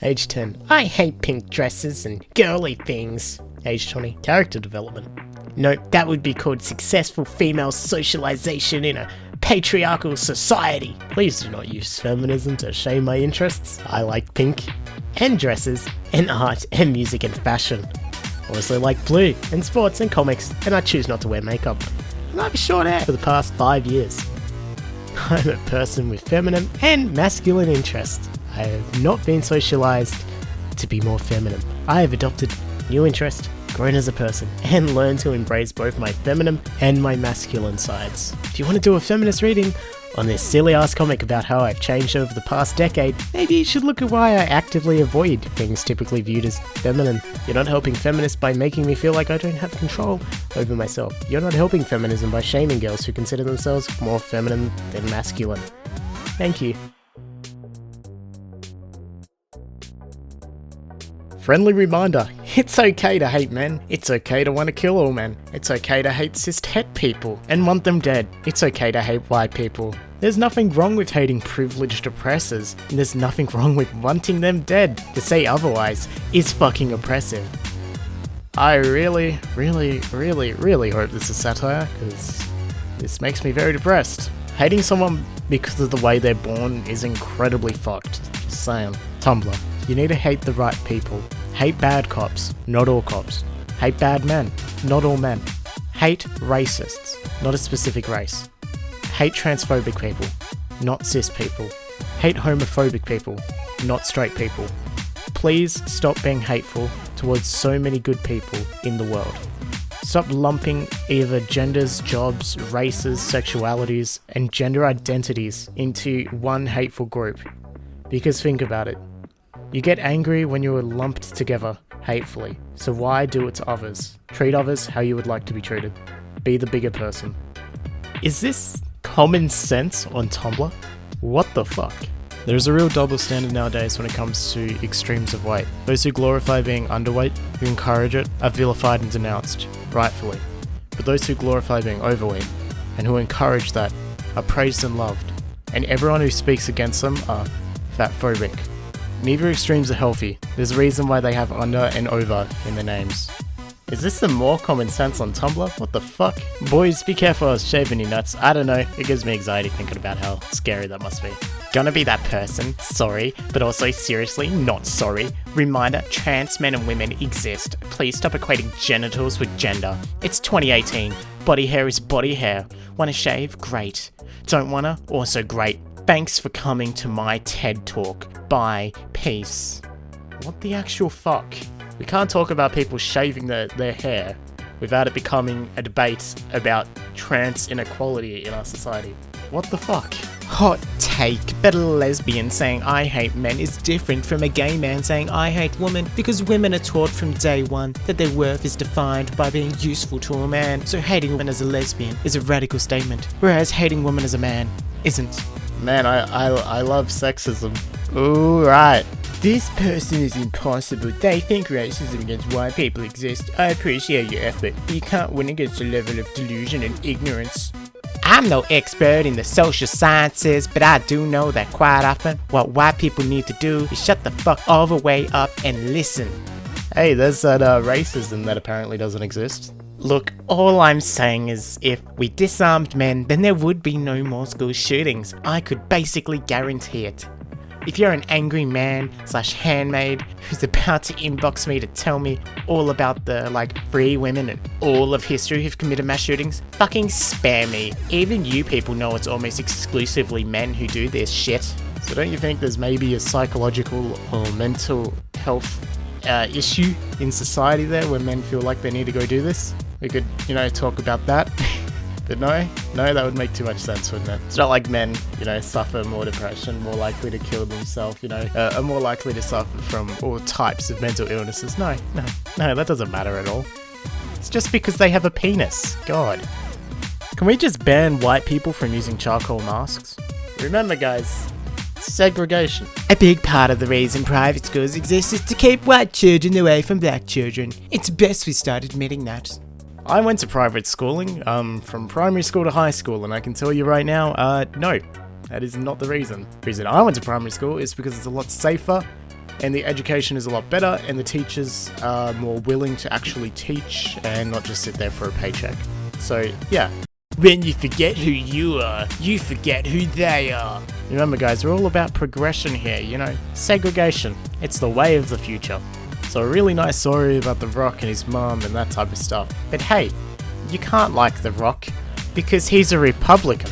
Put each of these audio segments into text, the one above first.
Age 10. I hate pink dresses and girly things. Age 20. Character development. No, that would be called successful female socialization in a patriarchal society. Please do not use feminism to shame my interests. I like pink, and dresses, and art, and music, and fashion. I also like blue, and sports, and comics, and I choose not to wear makeup. And I have short hair for the past 5 years. I'm a person with feminine and masculine interests. I have not been socialized to be more feminine. I have adopted new interest, grown as a person, and learned to embrace both my feminine and my masculine sides. If you want to do a feminist reading on this silly ass comic about how I've changed over the past decade, maybe you should look at why I actively avoid things typically viewed as feminine. You're not helping feminists by making me feel like I don't have control over myself. You're not helping feminism by shaming girls who consider themselves more feminine than masculine. Thank you. Friendly reminder, it's okay to hate men. It's okay to want to kill all men. It's okay to hate cis-het people and want them dead. It's okay to hate white people. There's nothing wrong with hating privileged oppressors, and there's nothing wrong with wanting them dead. To say otherwise is fucking oppressive. I really hope this is satire, because this makes me very depressed. Hating someone because of the way they're born is incredibly fucked. Just saying. Tumblr. You need to hate the right people. Hate bad cops, not all cops. Hate bad men, not all men. Hate racists, not a specific race. Hate transphobic people, not cis people. Hate homophobic people, not straight people. Please stop being hateful towards so many good people in the world. Stop lumping either genders, jobs, races, sexualities, and gender identities into one hateful group. Because think about it. You get angry when you are lumped together hatefully, so why do it to others? Treat others how you would like to be treated. Be the bigger person. Is this common sense on Tumblr? What the fuck? There's a real double standard nowadays when it comes to extremes of weight. Those who glorify being underweight, who encourage it, are vilified and denounced, rightfully. But those who glorify being overweight, and who encourage that, are praised and loved. And everyone who speaks against them are fatphobic. Neither extremes are healthy. There's a reason why they have under and over in their names. Is this the more common sense on Tumblr? What the fuck? Boys, be careful of shaving your nuts. I don't know, it gives me anxiety thinking about how scary that must be. Gonna be that person, sorry, but also seriously not sorry. Reminder, trans men and women exist. Please stop equating genitals with gender. It's 2018. Body hair is body hair. Wanna shave? Great. Don't wanna? Also great. Thanks for coming to my TED Talk. Bye. Peace. What the actual fuck? We can't talk about people shaving their hair without it becoming a debate about trans inequality in our society. What the fuck? Hot take, but a lesbian saying I hate men is different from a gay man saying I hate women, because women are taught from day one that their worth is defined by being useful to a man. So hating women as a lesbian is a radical statement, whereas hating women as a man isn't. Man, I love sexism. Ooh, right. This person is impossible. They think racism against white people exists. I appreciate your effort, but you can't win against a level of delusion and ignorance. I'm no expert in the social sciences, but I do know that quite often what white people need to do is shut the fuck all the way up and listen. Hey, there's that racism that apparently doesn't exist. Look, all I'm saying is if we disarmed men, then there would be no more school shootings. I could basically guarantee it. If you're an angry man / handmaid who's about to inbox me to tell me all about the, free women and all of history who've committed mass shootings, fucking spare me. Even you people know it's almost exclusively men who do this shit. So don't you think there's maybe a psychological or mental health issue in society there where men feel like they need to go do this? We could, talk about that. But no, that would make too much sense, wouldn't it? It's not like men, suffer more depression, more likely to kill themselves, are more likely to suffer from all types of mental illnesses. No, that doesn't matter at all. It's just because they have a penis. God. Can we just ban white people from using charcoal masks? Remember, guys, segregation. A big part of the reason private schools exist is to keep white children away from black children. It's best we start admitting that. I went to private schooling, from primary school to high school, and I can tell you right now, no, that is not the reason. The reason I went to primary school is because it's a lot safer, and the education is a lot better, and the teachers are more willing to actually teach and not just sit there for a paycheck. So yeah. When you forget who you are, you forget who they are. Remember guys, we're all about progression here, you know, segregation. It's the way of the future. So a really nice story about The Rock and his mom and that type of stuff. But hey, you can't like The Rock because he's a Republican.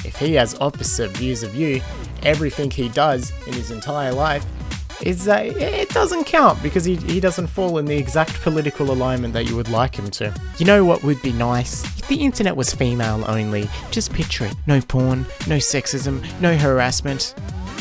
If he has opposite views of you, everything he does in his entire life it doesn't count because he doesn't fall in the exact political alignment that you would like him to. You know what would be nice? If the internet was female only. Just picture it. No porn, no sexism, no harassment.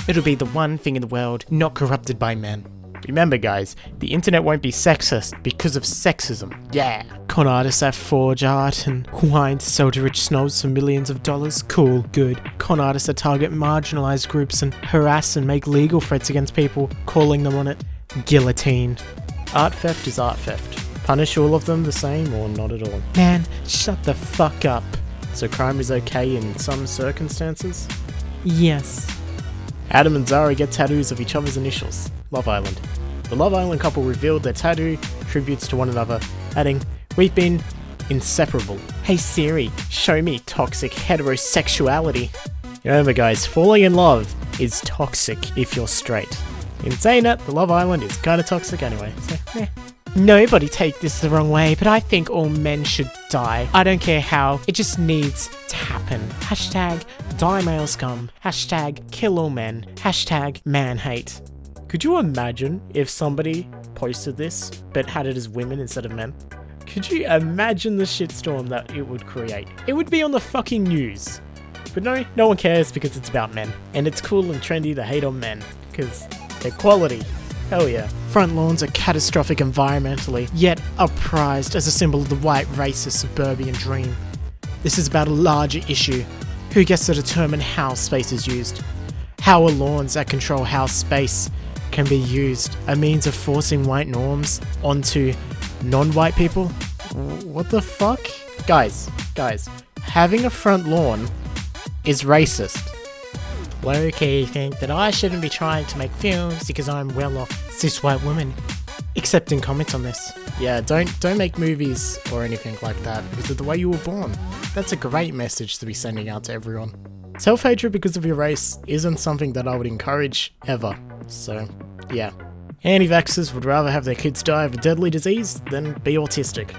It'll be the one thing in the world not corrupted by men. Remember guys, the internet won't be sexist because of sexism. Yeah. Con artists that forge art and wine to sell to rich snobs for millions of dollars. Cool, good. Con artists that target marginalized groups and harass and make legal threats against people, calling them on it guillotine. Art theft is art theft. Punish all of them the same or not at all. Man, shut the fuck up. So crime is okay in some circumstances? Yes. Adam and Zara get tattoos of each other's initials. Love Island. The Love Island couple revealed their tattoo tributes to one another, adding, "We've been inseparable. Hey Siri, show me toxic heterosexuality." Remember guys, falling in love is toxic if you're straight. In saying that, the Love Island is kinda toxic anyway, so meh. Nobody take this the wrong way, but I think all men should die. I don't care how, it just needs to happen. Hashtag die male scum. Hashtag kill all men. Hashtag man hate. Could you imagine if somebody posted this, but had it as women instead of men? Could you imagine the shitstorm that it would create? It would be on the fucking news. But no one cares because it's about men. And it's cool and trendy to hate on men, because equality. Hell yeah. Front lawns are catastrophic environmentally, yet are prized as a symbol of the white racist suburban dream. This is about a larger issue. Who gets to determine how space is used? How are lawns that control how space can be used a means of forcing white norms onto non-white people? What the fuck? Guys, having a front lawn is racist. Low-key think that I shouldn't be trying to make films because I'm well-off cis white woman. Accepting comments on this. Yeah, don't make movies or anything like that because of the way you were born. That's a great message to be sending out to everyone. Self-hatred because of your race isn't something that I would encourage ever. So, yeah. Anti-vaxxers would rather have their kids die of a deadly disease than be autistic.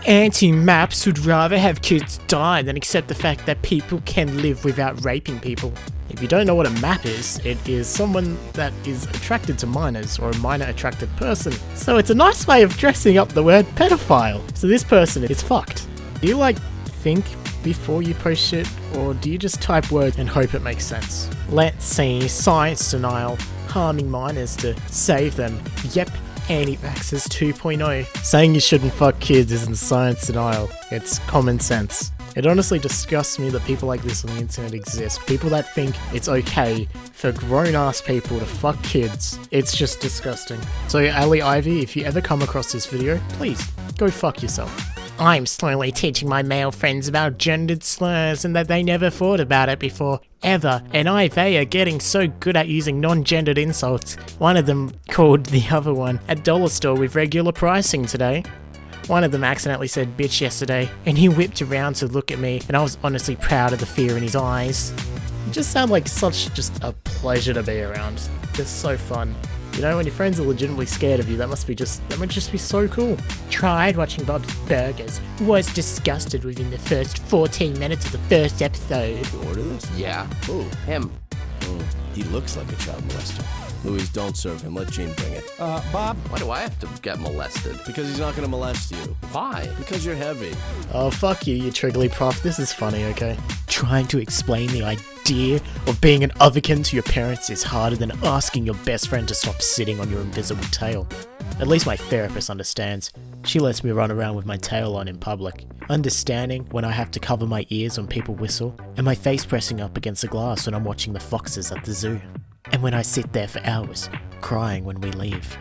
Anti-MAPs would rather have kids die than accept the fact that people can live without raping people. If you don't know what a MAP is, it is someone that is attracted to minors or a minor attracted person. So it's a nice way of dressing up the word pedophile. So this person is fucked. Do you think before you post shit, or do you just type words and hope it makes sense? Let's see, science denial, harming minors to save them. Yep, anti-vaxxers 2.0. Saying you shouldn't fuck kids isn't science denial, it's common sense. It honestly disgusts me that people like this on the internet exist. People that think it's okay for grown-ass people to fuck kids. It's just disgusting. So Ali Ivy, if you ever come across this video, please, go fuck yourself. I'm slowly teaching my male friends about gendered slurs and that they never thought about it before, ever. And they are getting so good at using non-gendered insults. One of them called the other one a dollar store with regular pricing today. One of them accidentally said bitch yesterday, and he whipped around to look at me, and I was honestly proud of the fear in his eyes. You just sound like such just a pleasure to be around. Just so fun. You know, when your friends are legitimately scared of you, that must just be so cool. Tried watching Bob's Burgers. Was disgusted within the first 14 minutes of the first episode. Did you order this? Yeah. Who? Him. He looks like a child molester. Louise, don't serve him. Let Gene bring it. Bob, why do I have to get molested? Because he's not gonna molest you. Why? Because you're heavy. Oh, fuck you Triggly Prof. This is funny, okay? Trying to explain the idea of being an otherkin to your parents is harder than asking your best friend to stop sitting on your invisible tail. At least my therapist understands. She lets me run around with my tail on in public. Understanding when I have to cover my ears when people whistle, and my face pressing up against the glass when I'm watching the foxes at the zoo. And when I sit there for hours, crying when we leave.